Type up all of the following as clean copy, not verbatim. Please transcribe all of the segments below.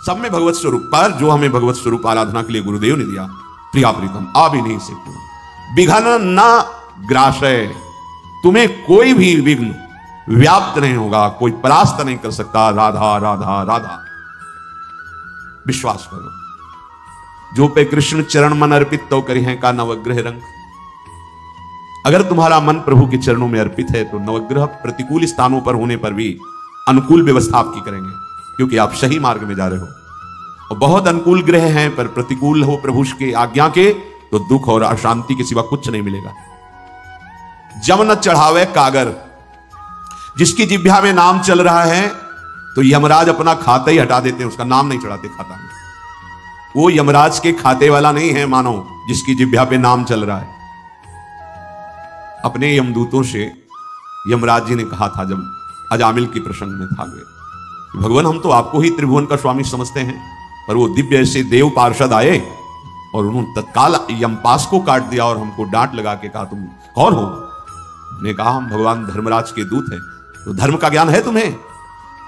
सब में भगवत स्वरूप, पर जो हमें भगवत स्वरूप आराधना के लिए गुरुदेव ने दिया, प्रिया प्रीतम आ भी नहीं सकते। विघन न ग्रासय, तुम्हें कोई भी विघ्न व्याप्त नहीं होगा, कोई परास्त नहीं कर सकता। राधा राधा राधा, विश्वास करो। जो पे कृष्ण चरण मन अर्पित तो करी है का नवग्रह रंग। अगर तुम्हारा मन प्रभु के चरणों में अर्पित है तो नवग्रह प्रतिकूल स्थानों पर होने पर भी अनुकूल व्यवस्था आपकी करेंगे, क्योंकि आप सही मार्ग में जा रहे हो। और बहुत अनुकूल ग्रह हैं पर प्रतिकूल हो प्रभु के आज्ञा के, तो दुख और अशांति के सिवा कुछ नहीं मिलेगा। जम न चढ़ावे कागर, जिसकी जिह्वा में नाम चल रहा है तो यमराज अपना खाता ही हटा देते हैं, उसका नाम नहीं चढ़ाते खाता में। वो यमराज के खाते वाला नहीं है मानो, जिसकी जिह्वा पे नाम चल रहा है। अपने यमदूतों से यमराज जी ने कहा था जब अजामिल के प्रसंग में था वे, भगवान हम तो आपको ही त्रिभुवन का स्वामी समझते हैं, पर वो दिव्य ऐसे देव पार्षद आए और उन्होंने तत्काल यमपास को काट दिया और हमको डांट लगा के कहा तुम कौन हो। ने कहा हम भगवान धर्मराज के दूत हैं। तो धर्म का ज्ञान है तुम्हें?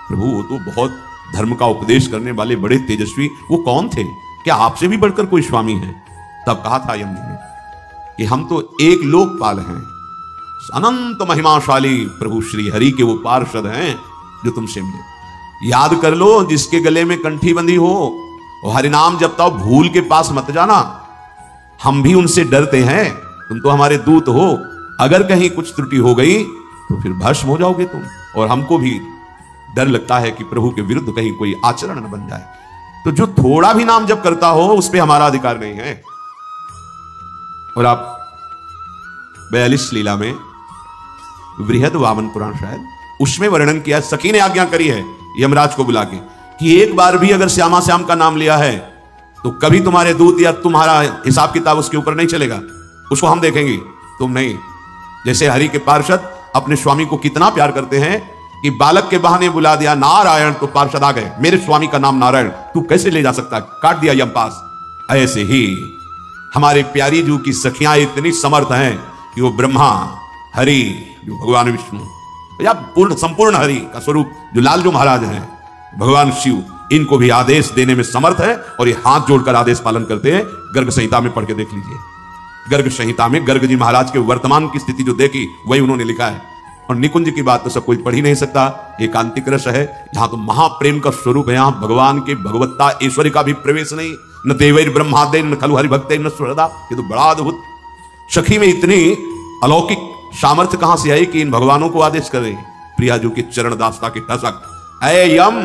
प्रभु वो तो बहुत धर्म का उपदेश करने वाले बड़े तेजस्वी, वो कौन थे? क्या आपसे भी बढ़कर कोई स्वामी है? तब कहा था यम ने कि हम तो एक लोकपाल हैं, अनंत महिमाशाली प्रभु श्री हरि के वो पार्षद हैं जो तुमसे मिले। याद कर लो, जिसके गले में कंठी बंधी हो और हरिनाम जपता हो, भूल के पास मत जाना। हम भी उनसे डरते हैं, तुम तो हमारे दूत हो, अगर कहीं कुछ त्रुटि हो गई तो फिर भस्म हो जाओगे तुम। और हमको भी डर लगता है कि प्रभु के विरुद्ध कहीं कोई आचरण न बन जाए। तो जो थोड़ा भी नाम जप करता हो उस पर हमारा अधिकार नहीं है। और आप 42 लीला में बृहद वामन पुराण शायद उसमें वर्णन किया, सखी ने आज्ञा करी है यमराज को बुला के कि एक बार भी अगर श्यामा श्याम का नाम लिया है तो कभी तुम्हारे दूत या तुम्हारा हिसाब किताब उसके ऊपर नहीं चलेगा, उसको हम देखेंगे, तुम नहीं। जैसे हरि के पार्षद अपने स्वामी को कितना प्यार करते हैं कि बालक के बहाने बुला दिया नारायण तो पार्षद आ गए, मेरे स्वामी का नाम नारायण, तू कैसे ले जा सकता, काट दिया यमपास। ऐसे ही हमारे प्यारी जू की सखियां इतनी समर्थ हैं कि वो ब्रह्मा हरि जो भगवान विष्णु या पूर्ण संपूर्ण हरि का स्वरूप जो लालजू महाराज हैं, भगवान शिव, इनको भी आदेश देने में समर्थ है और ये हाथ जोड़कर आदेश पालन करते हैं। गर्ग संहिता में पढ़ के देख लीजिए। गर्ग संहिता में गर्ग जी महाराज के वर्तमान की स्थिति जो देखी वही उन्होंने लिखा है। और निकुंज की बात तो सब कोई पढ़ ही नहीं सकता, एकांतिक रस है, जहां तो महाप्रेम का स्वरूप है, यहां भगवान के भगवत्ता ऐश्वर्य का भी प्रवेश नहीं। न देवैर ब्रह्मादे न खलु हरि भक्ते न सुहृदा, ये तो बड़ा अद्भुत। सखी में इतनी अलौकिक सामर्थ्य कहां से आई कि इन भगवानों को आदेश कर रही। प्रिया जो के चरण दासता के टसक, ऐ यम,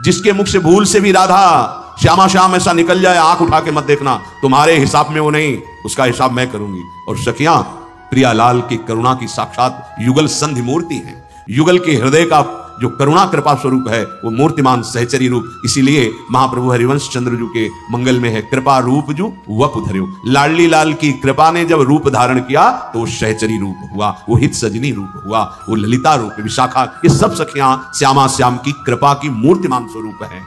जिसके मुख से भूल से भी राधा श्यामा श्याम ऐसा निकल जाए, आंख उठा के मत देखना, तुम्हारे हिसाब में वो नहीं, उसका हिसाब मैं करूंगी। और सखियां प्रियालाल की करुणा की साक्षात युगल संधि मूर्ति है। युगल के हृदय का जो करुणा कृपा स्वरूप है वो मूर्तिमान सहचरी रूप, इसीलिए महाप्रभु हरिवंश चंद्र जू के मंगल में है, कृपा रूप जू वप धर्यो। लाडली लाल की कृपा ने जब रूप धारण किया तो वो सहचरी रूप हुआ, वो हित सजनी रूप हुआ, वो ललिता रूप, विशाखा, ये सब सखियां श्यामा श्याम की कृपा की मूर्तिमान स्वरूप है।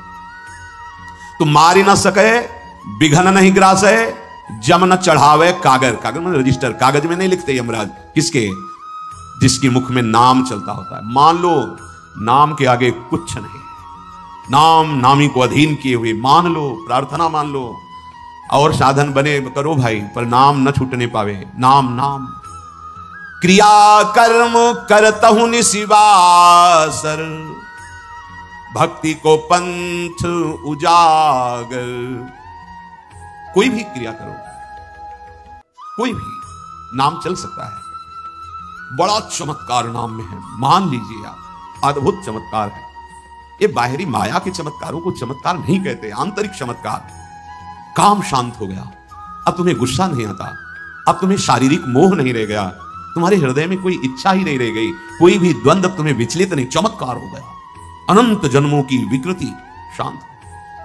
तो मारी न सके बिघन नहीं ग्रासे, जम न चढ़ावे कागर, कागर में रजिस्टर, कागज में नहीं लिखते यमराज, किसके? जिसकी मुख में नाम चलता होता है। मान लो नाम के आगे कुछ नहीं, नाम नामी को अधीन किए हुए मान लो, प्रार्थना मान लो और साधन बने करो भाई, पर नाम न छूटने पावे। नाम नाम क्रिया कर्म करतहु निशिवासर, भक्ति को पंथ उजागर। कोई भी क्रिया करो, कोई भी नाम चल सकता है। बड़ा चमत्कार नाम में है, मान लीजिए आप, अद्भुत चमत्कार है। ये बाहरी माया के चमत्कारों को चमत्कार नहीं कहते, आंतरिक चमत्कार। काम शांत हो गया, अब तुम्हें गुस्सा नहीं आता, अब तुम्हें शारीरिक मोह नहीं रह गया, तुम्हारे हृदय में कोई इच्छा ही नहीं रह गई, कोई भी द्वंद्व तुम्हें विचलित नहीं, चमत्कार हो गया। अनंत जन्मों की विकृति शांत,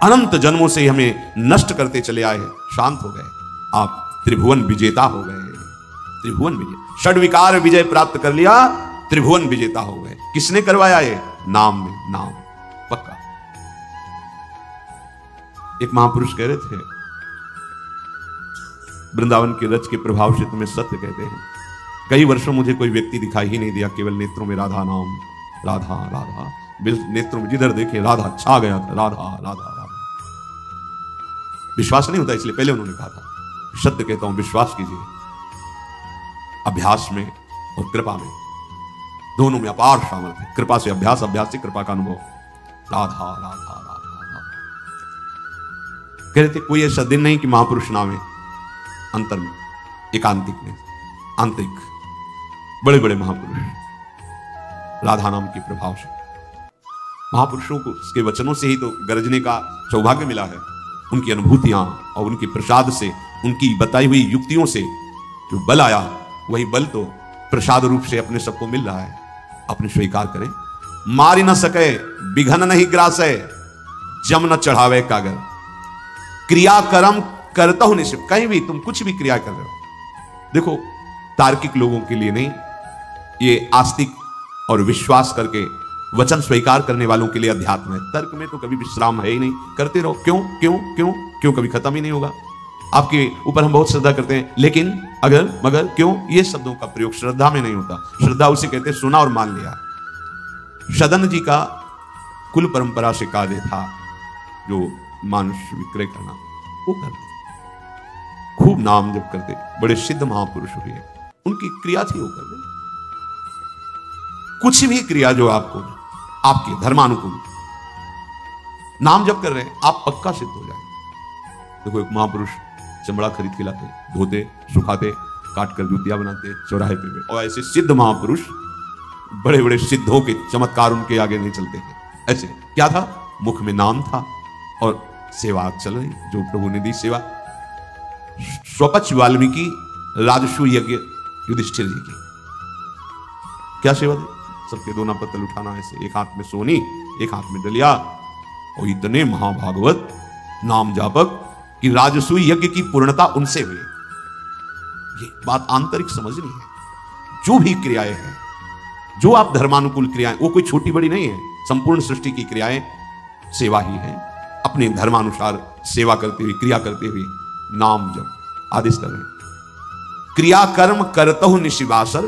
अनंत जन्मों से हमें नष्ट करते चले आए, शांत हो गए। आप त्रिभुवन विजेता हो गए, त्रिभुवन विजय, षड विकार विजय प्राप्त कर लिया, त्रिभुवन विजेता हो गए। किसने करवाया ये? नाम में, नाम पक्का। एक महापुरुष कह रहे थे, वृंदावन के रच के प्रभाव से तुम्हें सत्य कहते हैं। कई वर्षों मुझे कोई व्यक्ति दिखाई ही नहीं दिया, केवल नेत्रों में राधा नाम, राधा राधा, नेत्रों में जिधर देखे राधा छा गया था, राधा राधा राधा। विश्वास नहीं होता, इसलिए पहले उन्होंने कहा था सत्य कहता हूं विश्वास कीजिए। अभ्यास में और कृपा में, दोनों में अपार सामर्थ्य है। कृपा से अभ्यास, अभ्यास से कृपा का अनुभव। राधा राधा राधा राधा। कह रहे थे कोई ऐसा दिन नहीं कि महापुरुष नामे अंतर में, एकांतिक में, आंतरिक बड़े बड़े महापुरुष राधा नाम के प्रभाव से, महापुरुषों को उसके वचनों से ही तो गरजने का सौभाग्य मिला है। उनकी अनुभूतियां और उनके प्रसाद से, उनकी बताई हुई युक्तियों से जो बल आया, वही बल तो प्रसाद रूप से अपने सबको मिल रहा है। अपने स्वीकार करें। मारी न सके बिघन नहीं ग्रासे, जम न चढ़ावे कागर। क्रिया कर्म करता हूं निश्चित। कहीं भी तुम कुछ भी क्रिया कर रहे हो, देखो तार्किक लोगों के लिए नहीं, ये आस्तिक और विश्वास करके वचन स्वीकार करने वालों के लिए अध्यात्म है। तर्क में तो कभी विश्राम है ही नहीं, करते रहो। क्यों क्यों क्यों क्यों, कभी खत्म ही नहीं होगा। आपके ऊपर हम बहुत श्रद्धा करते हैं, लेकिन अगर मगर क्यों, ये शब्दों का प्रयोग श्रद्धा में नहीं होता। श्रद्धा उसे कहते हैं सुना और मान लिया। सदन जी का कुल परंपरा से कार्य था जो मानुष विक्रय करना, वो करते खूब नाम जप करते, बड़े सिद्ध महापुरुष हुए, उनकी क्रिया थी वो करते। कुछ भी क्रिया जो आपको आपके धर्मानुकूल नाम जप कर रहे हैं, आप पक्का सिद्ध हो जाए। देखो एक महापुरुष चमड़ा खरीद के लाते, धोते, सुखाते, काट कर जूतियां बनाते चौराहे पे, और ऐसे सिद्ध महापुरुष, बड़े बड़े सिद्धों के चमत्कार उनके आगे नहीं चलते थे। ऐसे क्या था, मुख में नाम था और सेवा चल रही, जो प्रभु ने दी सेवा। स्वपच वाल्मीकि राजसू यज्ञ युधिष्ठिर जी की क्या सेवा थी, सबके दोना पत्तल उठाना, ऐसे एक हाथ में सोनी, एक हाथ में डलिया, और इतने महाभागवत नाम जापक कि राजसू यज्ञ की पूर्णता उनसे हुई। ये बात आंतरिक समझनी है। जो भी क्रियाएं हैं, जो आप धर्मानुकूल क्रियाएं, वो कोई छोटी बड़ी नहीं है। संपूर्ण सृष्टि की क्रियाएं सेवा ही है। अपने धर्मानुसार सेवा करते हुए, क्रिया करते हुए नाम जप आदेश कर रहे। क्रिया कर्म करतहु निशिवासर,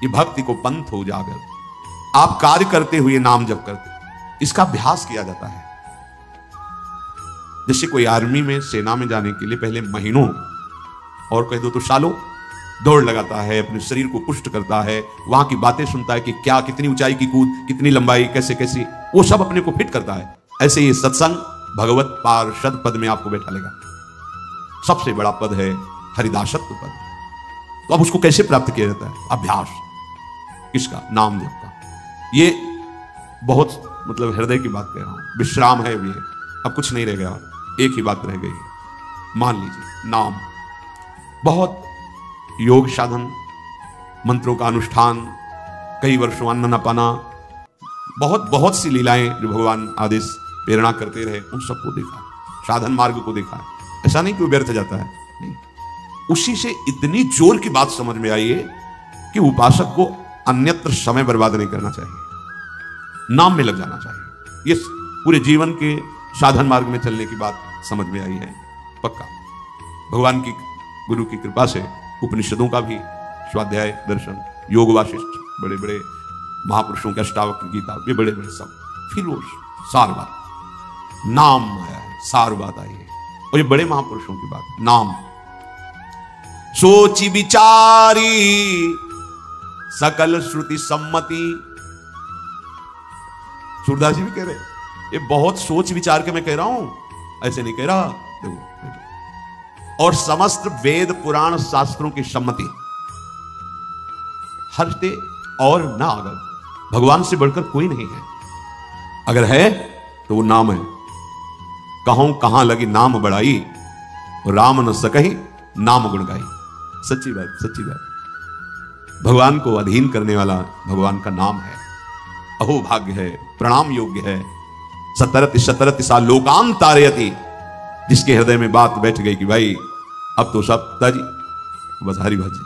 ये भक्ति को पंथ हो जागर। आप कार्य करते हुए नाम जप करते, इसका अभ्यास किया जाता है। जैसे कोई आर्मी में, सेना में जाने के लिए पहले महीनों, और कह दो तो सालों दौड़ लगाता है, अपने शरीर को पुष्ट करता है, वहां की बातें सुनता है कि क्या, कितनी ऊंचाई की कूद, कितनी लंबाई, कैसे कैसी, वो सब अपने को फिट करता है। ऐसे ही सत्संग भगवत पार्षद पद में आपको बैठा लेगा। सबसे बड़ा पद है हरिदासत्व पद। तो अब उसको कैसे प्राप्त किया जाता है? अभ्यास। किसका? नाम जप का। ये बहुत मतलब हृदय की बात कह रहा हूं, विश्राम है भी है। अब कुछ नहीं रह गया, एक ही बात रह गई, मान लीजिए नाम। बहुत योग साधन, मंत्रों का अनुष्ठान, कई वर्षों अन्न न पाना, बहुत बहुत सी लीलाएं जो भगवान आदेश प्रेरणा करते रहे, उन सबको देखा, साधन मार्ग को देखा। ऐसा नहीं कि वो व्यर्थ जाता है, नहीं। उसी से इतनी जोर की बात समझ में आई है कि उपासक को अन्यत्र समय बर्बाद नहीं करना चाहिए, नाम में लग जाना चाहिए। ये पूरे जीवन के साधन मार्ग में चलने की बात समझ में आई है पक्का। भगवान की, गुरु की कृपा से उपनिषदों का भी स्वाध्याय, दर्शन, योग वाशिष्ठ, बड़े बड़े महापुरुषों के अष्टावक गीता, ये बड़े बड़े सब, फिर वो सार बात नाम आया है, सार बात आई है। और ये बड़े महापुरुषों की बात, नाम। सोची विचारी सकल श्रुति सम्मति। सूरदास जी भी कह रहे, ये बहुत सोच विचार के मैं कह रहा हूं, ऐसे नहीं कह रहा। देखो, और समस्त वेद पुराण शास्त्रों की सम्मति, हर्षते और ना अगर, भगवान से बढ़कर कोई नहीं है। अगर है तो वो नाम है। कहूं कहां लगी नाम बढ़ाई, राम न सकही नाम गुण गाई। सच्ची बात, सच्ची बात। भगवान को अधीन करने वाला भगवान का नाम है। अहो भाग्य है, प्रणाम योग्य है। सतरति सतरति सा लोकान तारयति, जिसके हृदय में बात बैठ गई कि भाई अब तो सब ताजी, बस हरि भज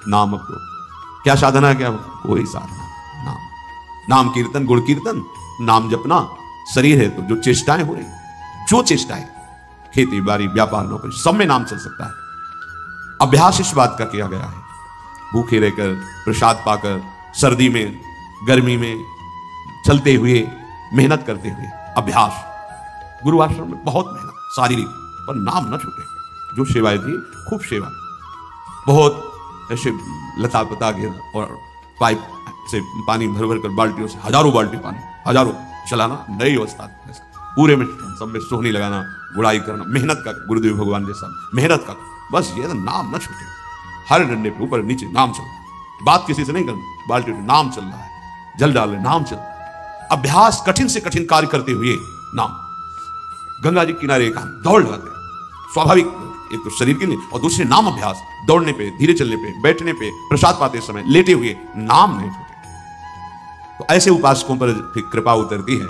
नाम। अब तो क्या साधना है? क्या कोई साधना, नाम। नाम कीर्तन, गुण कीर्तन, नाम जपना, शरीर है तो जो चेष्टाएं हो रही, जो चेष्टाएं, खेती बाड़ी, व्यापार, नौकरी, सब में नाम चल सकता है। अभ्यास इस बात का किया गया है। भूखे रहकर, प्रसाद पाकर, सर्दी में, गर्मी में, चलते हुए, मेहनत करते हुए, अभ्यास। गुरु आश्रम में बहुत मेहनत, शारीरिक पर नाम न छूटे। जो सेवाएं थी, खूब सेवा, बहुत ऐसे लता पता के और पाइप से पानी भर भर कर बाल्टियों से, हजारों बाल्टी पानी, हजारों चलाना, नई अवस्था पूरे में सब में सोहनी लगाना, गुड़ाई करना, मेहनत का, गुरुदेव भगवान जैसा मेहनत का। बस ये नाम न छूटे, हर डंडे पे ऊपर नीचे नाम चल रहा है, बात किसी से नहीं करनी, बाल्टी में नाम चल रहा है, जल डाल रहे नाम चल रहा है, अभ्यास कठिन से कठिन कार्य करते हुए नाम। गंगा जी किनारे एक दौड़ लगाते हैं, स्वाभाविक, एक तो शरीर के लिए और दूसरे नाम अभ्यास, दौड़ने पे, धीरे चलने पे, बैठने पे, प्रसाद पाते समय, लेटे हुए नाम नहीं छूटे। तो ऐसे उपासकों पर फिर कृपा उतरती है,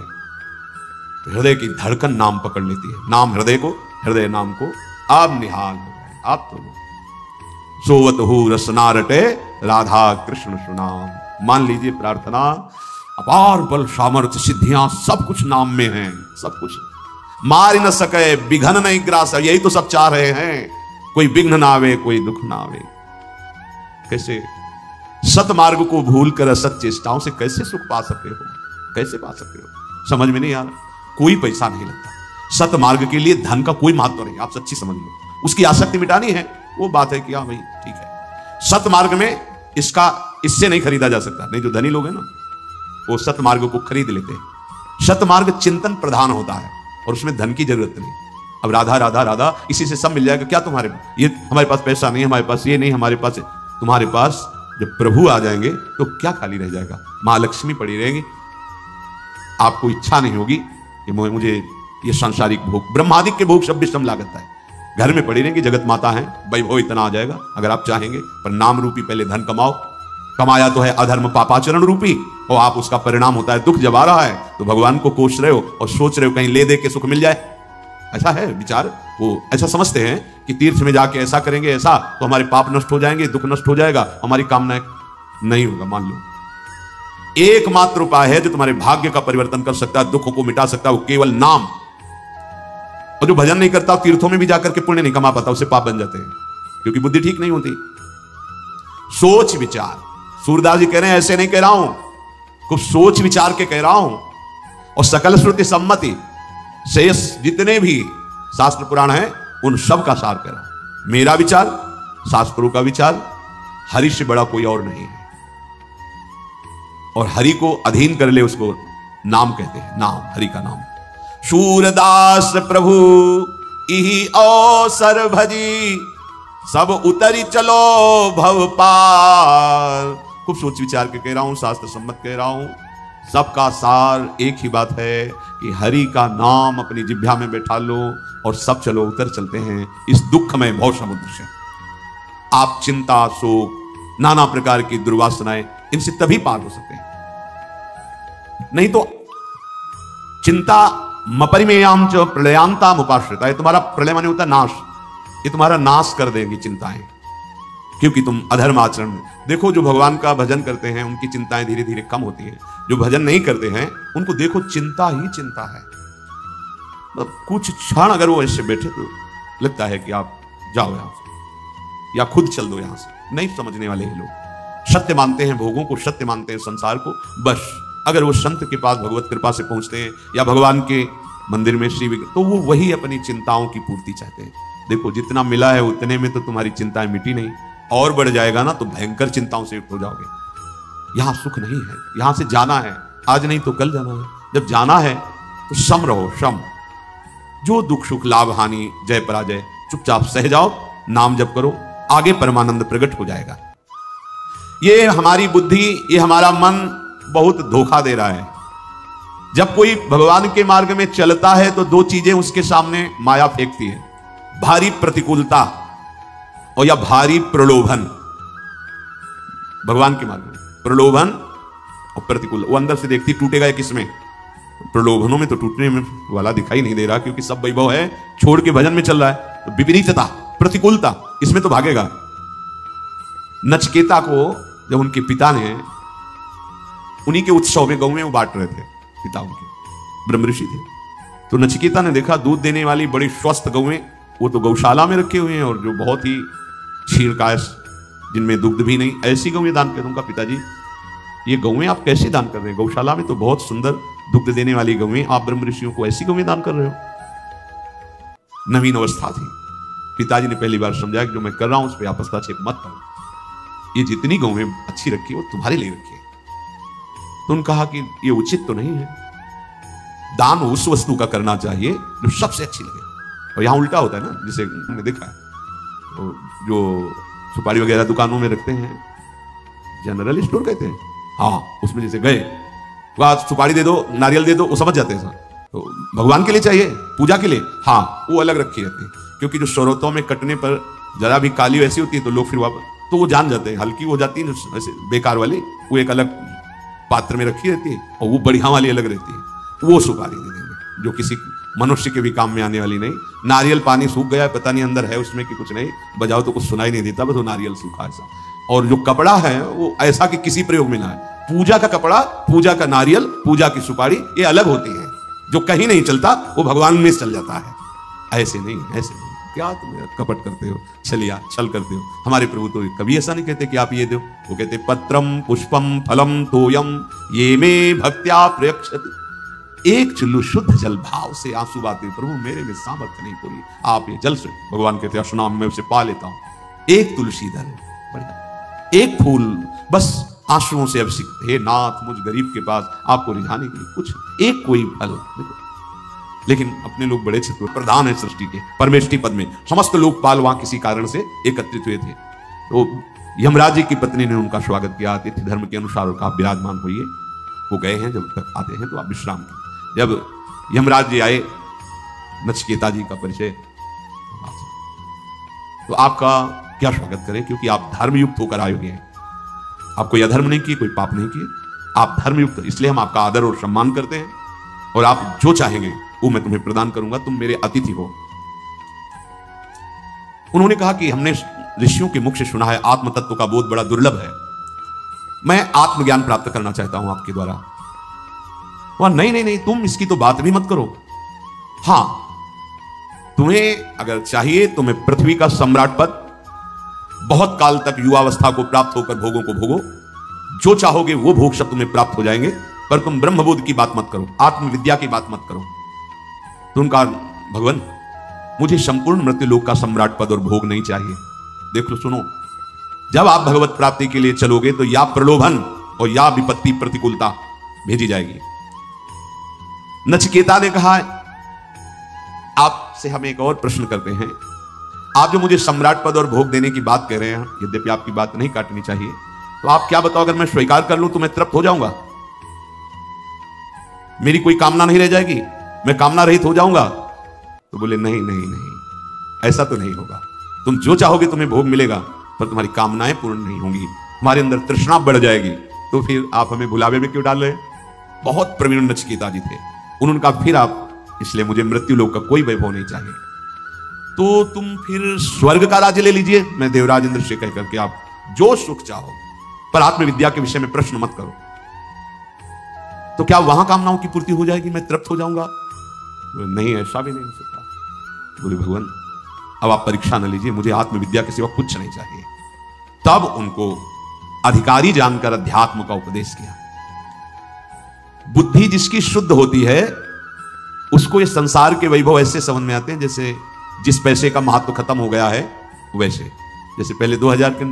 तो हृदय की धड़कन नाम पकड़ लेती है। नाम हृदय को, हृदय नाम को आप निहाल हो गए। आप तो सोवत हो रसना रटे राधा कृष्ण सुनाम। मान लीजिए प्रार्थना, अपार बल सामर्थ्य सिद्धियां सब कुछ नाम में है, सब कुछ। मार न सके विघन नहीं ग्रास, यही तो सब चाह रहे हैं, कोई विघ्न ना आवे, कोई दुख ना आवे। कैसे सत मार्ग को भूल कर असत चेष्टाओं से कैसे सुख पा सकते हो, कैसे पा सकते हो, समझ में नहीं आ रहा। कोई पैसा नहीं लगता सत मार्ग के लिए, धन का कोई महत्व नहीं, आप सच्ची समझ लो। उसकी आसक्ति मिटानी है, वो बात है कि हाँ भाई ठीक है, सत मार्ग में इससे नहीं खरीदा जा सकता। नहीं, जो धनी लोग हैं ना, वो सत मार्ग को खरीद लेते हैं। सत मार्ग चिंतन प्रधान होता है और उसमें धन की जरूरत नहीं। अब राधा राधा राधा, इसी से सब मिल जाएगा। क्या तुम्हारे ये, हमारे पास पैसा नहीं, हमारे पास ये नहीं, हमारे पास, तुम्हारे पास जब प्रभु आ जाएंगे तो क्या खाली रह जाएगा? महालक्ष्मी पड़ी रहेंगी। आपको इच्छा नहीं होगी कि मुझे ये सांसारिक भोग, ब्रह्मादिक के भोग सब विषम लागत है, घर में पड़ी रहेंगी। जगत माता है, वैभव इतना आ जाएगा अगर आप चाहेंगे। पर नाम रूपी पहले धन कमाओ। कमाया तो है अधर्म पापाचरण रूपी, और आप उसका परिणाम होता है दुख। जब आ रहा है तो भगवान को कोस रहे हो और सोच रहे हो कहीं ले दे के सुख मिल जाए। ऐसा है विचार, वो ऐसा समझते हैं कि तीर्थ में जाके ऐसा करेंगे, ऐसा तो हमारे पाप नष्ट हो जाएंगे, दुख नष्ट हो जाएगा, हमारी कामनाएं नहीं होगा। मान लो एकमात्र उपाय है जो तुम्हारे भाग्य का परिवर्तन कर सकता है, दुखों को मिटा सकता है, वो केवल नाम। और जो भजन नहीं करता, तीर्थों में भी जाकर के पुण्य नहीं कमा पाता, उससे पाप बन जाते हैं, क्योंकि बुद्धि ठीक नहीं होती। सोच विचार, सूरदास जी कह रहे हैं ऐसे नहीं कह रहा हूं, कुछ सोच विचार के कह रहा हूं। और सकल श्रुति सम्मति, शेष जितने भी शास्त्र पुराण हैं उन सब का सार कह रहा हूं। मेरा विचार, शास्त्रों का विचार, हरि से बड़ा कोई और नहीं है। और हरि को अधीन कर ले, उसको नाम कहते हैं। नाम, हरि का नाम। सूरदास प्रभु इही अवसर भजी, सब उतरी चलो भव पार। खूब सोच विचार के कह रहा हूं, शास्त्र सम्मत कह रहा हूं। सबका सार एक ही बात है कि हरि का नाम अपनी जिह्वा में बैठा लो और सब चलो उतर चलते हैं इस दुखमय भव समुद्र से। आप चिंता, शोक, नाना प्रकार की दुर्वासनाएं, इनसे तभी पार हो सकते हैं। नहीं तो चिंता मपरिमेयाम च प्रलयांताम उपाश्रिता, ये तुम्हारा प्रलय माने होता है नाश, ये तुम्हारा नाश कर देंगी चिंताएं, क्योंकि तुम अधर्म आचरण में। देखो जो भगवान का भजन करते हैं उनकी चिंताएं धीरे धीरे कम होती हैं। जो भजन नहीं करते हैं उनको देखो चिंता ही चिंता है। मतलब कुछ क्षण अगर वो ऐसे बैठे तो लगता है कि आप जाओ यहां से या खुद चल दो यहां से। नहीं समझने वाले हैं लोग, सत्य मानते हैं भोगों को, सत्य मानते हैं संसार को। बस अगर वो संत के पास भगवत कृपा से पहुंचते हैं या भगवान के मंदिर में श्री, तो वो वही अपनी चिंताओं की पूर्ति चाहते हैं। देखो जितना मिला है उतने में तो तुम्हारी चिंताएं मिटी नहीं, और बढ़ जाएगा ना तो भयंकर चिंताओं से युक्त हो जाओगे। यहां सुख नहीं है, यहां से जाना है, आज नहीं तो कल जाना है। जब जाना है तो सम रहो, सम। जो दुख सुख लाभ हानि जय पराजय चुपचाप सह जाओ, नाम जप करो, आगे परमानंद प्रकट हो जाएगा। ये हमारी बुद्धि, ये हमारा मन बहुत धोखा दे रहा है। जब कोई भगवान के मार्ग में चलता है तो दो चीजें उसके सामने माया फेंकती है, भारी प्रतिकूलता और या भारी प्रलोभन। भगवान के मार्ग में प्रलोभन और प्रतिकूल, वो अंदर से देखती टूटेगा या किसमें? प्रलोभनों में तो टूटने में वाला दिखाई नहीं दे रहा, क्योंकि सब वैभव है, छोड़ के भजन में चल रहा है। तो विपरीतता, प्रतिकूलता, इसमें तो भागेगा। नचिकेता को जब उनके पिता ने, उन्हीं के उत्सव में गौ में वो बांट रहे थे, पिता उनके ब्रह्म ऋषि थे, तो नचिकेता ने देखा दूध देने वाली बड़ी स्वस्थ गौएं, वो तो गौशाला में रखे हुए हैं और जो बहुत ही क्षीरकाय, जिनमें दुग्ध भी नहीं, ऐसी गौएं दान कर दूंगा। पिताजी ये गौएं आप कैसे दान कर रहे हैं? गौशाला में तो बहुत सुंदर दुग्ध देने वाली गौएं, आप ब्रह्म ऋषियों को ऐसी गौएं दान कर रहे हो? नवीन अवस्था थी। पिताजी ने पहली बार समझाया कि जो मैं कर रहा हूं उस पर आप हस्तक्षेप मत करो, ये जितनी गौएं अच्छी रखी वो तुम्हारे लिए रखी है। तो उन्होंने कहा कि ये उचित तो नहीं है, दान उस वस्तु का करना चाहिए जो सबसे अच्छी लगे। और यहां उल्टा होता है ना, जिसे हमने देखा है तो जो सुपारी वगैरह दुकानों में रखते हैं, जनरल स्टोर कहते हैं, हाँ, उसमें जैसे गए वहां सुपारी दे दो, नारियल दे दो, वो समझ जाते हैं सर तो भगवान के लिए चाहिए, पूजा के लिए, हाँ, वो अलग रखी रहती है। क्योंकि जो शरोतों में कटने पर जरा भी काली वैसी होती है तो लोग फिर वापस तो वो जान जाते हैं, हल्की हो जाती है ऐसे बेकार वाली, वो एक अलग पात्र में रखी रहती है, और वो बढ़िया वाली अलग रहती है। वो सुपारी दे देंगे जो किसी मनुष्य के भी काम में आने वाली नहीं। नारियल पानी सूख गया, पता नहीं अंदर है उसमें कि कुछ नहीं, बजाओ तो कुछ सुनाई नहीं देता, बस वो नारियल सूखा ऐसा। और जो कपड़ा है वो ऐसा कि किसी प्रयोग में ना है। पूजा का कपड़ा, पूजा का नारियल, पूजा की सुपारी, ये अलग होती है। जो कहीं नहीं चलता वो भगवान में चल जाता है। ऐसे नहीं, ऐसे नहीं। क्या तुम कपट करते हो, छलिया छल करते हो। हमारे प्रभु तो कभी ऐसा नहीं कहते कि आप ये दो, वो कहते पत्रम पुष्पम फलम तोयम ये में भक्त्या प्रयक्षति। एक चुल्लू शुद्ध जल भाव से आंसू आते, प्रभु मेरे में सामर्थ्य नहीं पूरी, आप ये जल से, भगवान कहते हैं स्नान में उसे पा लेता हूं। एक तुलसी दल, बढ़िया, एक फूल, बस आंसुओं से अभिषिक्त, हे नाथ मुझ गरीब के पास आपको रिझाने के लिए कुछ, एक कोई फल देखो। लेकिन अपने लोग बड़े चतुर, प्रधान है सृष्टि के, परमेष्टि पद में समस्त लोकपाल वहां किसी कारण से एकत्रित हुए थे। तो यमराज जी की पत्नी ने उनका स्वागत किया, अतिथि धर्म के अनुसार कहा विराजमान होइए। वो गए हैं, जब तक आते हैं तो आप विश्राम कीजिए। जब यमराज जी आए, नचिकेता जी का परिचय, तो आपका क्या स्वागत करें, क्योंकि आप धर्मयुक्त होकर आए हुए हैं, आप कोई अधर्म नहीं किए, कोई पाप नहीं किए, आप धर्मयुक्त, इसलिए हम आपका आदर और सम्मान करते हैं, और आप जो चाहेंगे वो मैं तुम्हें प्रदान करूंगा, तुम मेरे अतिथि हो। उन्होंने कहा कि हमने ऋषियों के मुख से सुना है आत्म तत्व का बोध बड़ा दुर्लभ है, मैं आत्मज्ञान प्राप्त करना चाहता हूं आपके द्वारा। वह नहीं नहीं नहीं, तुम इसकी तो बात भी मत करो। हां, तुम्हें अगर चाहिए तो मैं पृथ्वी का सम्राट पद, बहुत काल तक युवावस्था को प्राप्त होकर भोगों को भोगो, जो चाहोगे वो भोग सब तुम्हें प्राप्त हो जाएंगे, पर तुम ब्रह्मबोध की बात मत करो, आत्मविद्या की बात मत करो। तो उनका भगवान, मुझे संपूर्ण मृत्युलोक का सम्राट पद और भोग नहीं चाहिए। देख लो, सुनो, जब आप भगवत प्राप्ति के लिए चलोगे तो या प्रलोभन और या विपत्ति प्रतिकूलता भेजी जाएगी। नचिकेता ने कहा, आपसे हम एक और प्रश्न करते हैं, आप जो मुझे सम्राट पद और भोग देने की बात कह रहे हैं, यद्यपि आपकी बात नहीं काटनी चाहिए, तो आप क्या बताओ, अगर मैं स्वीकार कर लूं तो मैं तृप्त हो जाऊंगा, मेरी कोई कामना नहीं रह जाएगी, मैं कामना रहित हो जाऊंगा? तो बोले नहीं नहीं नहीं, ऐसा तो नहीं होगा, तुम जो चाहोगे तुम्हें भोग मिलेगा, पर तुम्हारी कामनाएं पूर्ण नहीं होंगी, हमारे अंदर तृष्णा बढ़ जाएगी। तो फिर आप हमें भुलावे में क्यों डाल रहे हैं? बहुत प्रवीण नचिकेता जी थे। उन्होंने कहा फिर आप, इसलिए मुझे मृत्यु लोक का कोई वैभव नहीं चाहिए, तो तुम फिर स्वर्ग का राज्य ले लीजिए, मैं देवराज इंद्र से कह करके आप जो सुख चाहो, पर आत्मविद्या के विषय में प्रश्न मत करो। तो क्या वहां कामनाओं की पूर्ति हो जाएगी, मैं तृप्त हो जाऊंगा? नहीं, ऐसा भी नहीं हो सकता। बोले भगवान, अब आप परीक्षा न लीजिए, मुझे आत्मविद्या के सिवा कुछ नहीं चाहिए। तब उनको अधिकारी जानकर अध्यात्म का उपदेश किया। बुद्धि जिसकी शुद्ध होती है उसको ये संसार के वैभव ऐसे समझ में आते हैं जैसे जिस पैसे का महत्व खत्म हो गया है वैसे। जैसे पहले 2000 के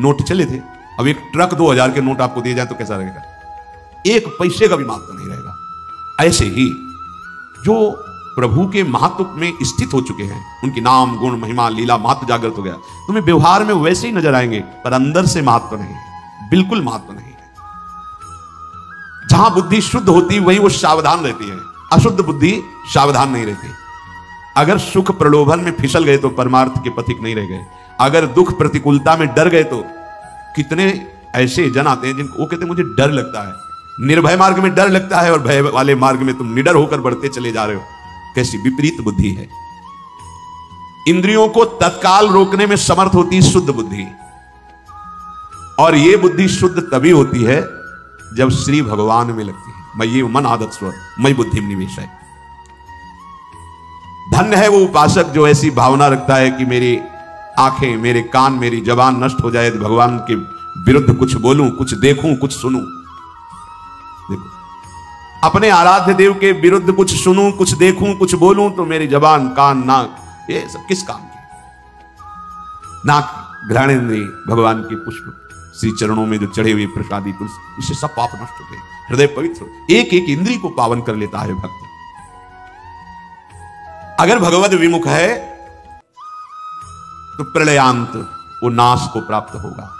नोट चले थे, अब एक ट्रक 2000 के नोट आपको दिए जाए तो कैसा रहेगा? एक पैसे का भी महत्व नहीं रहेगा। ऐसे ही जो प्रभु के महत्व में स्थित हो चुके हैं, उनकी नाम गुण महिमा लीला महत्व जागृत हो गया, तुम्हें व्यवहार में वैसे ही नजर आएंगे, पर अंदर से महत्व नहीं है, बिल्कुल महत्व नहीं है। जहां बुद्धि शुद्ध होती वहीं वो सावधान रहती है, अशुद्ध बुद्धि सावधान नहीं रहती। अगर सुख प्रलोभन में फिसल गए तो परमार्थ के पथिक नहीं रह गए। अगर दुख प्रतिकूलता में डर गए तो कितने ऐसे जन आते हैं जिनको वो कहते हैं मुझे डर लगता है, निर्भय मार्ग में डर लगता है और भय वाले मार्ग में तुम निडर होकर बढ़ते चले जा रहे हो। कैसी विपरीत बुद्धि है। इंद्रियों को तत्काल रोकने में समर्थ होती है शुद्ध बुद्धि, और यह बुद्धि शुद्ध तभी होती है जब श्री भगवान में लगती है। मैं ये मन आदत स्वर मई बुद्धि में निवेश है। धन्य है वो उपासक जो ऐसी भावना रखता है कि मेरी आंखें, मेरे कान, मेरी जबान नष्ट हो जाए तो भगवान के विरुद्ध कुछ बोलूं, कुछ देखूं, कुछ सुनूं। देखो, अपने आराध्य देव के विरुद्ध कुछ सुनूं, कुछ देखूं, कुछ बोलूं तो मेरी जबान, कान, नाक ये सब किस काम के? नाक, घ्राणेन्द्रिय, भगवान के पुष्प, श्री चरणों में जो चढ़े हुए प्रसादी तुलसी, इससे सब पाप नष्ट होते हैं, हृदय पवित्र, एक एक इंद्रिय को पावन कर लेता है भक्त। अगर भगवद विमुख है तो प्रलयांत वो नाश को प्राप्त होगा।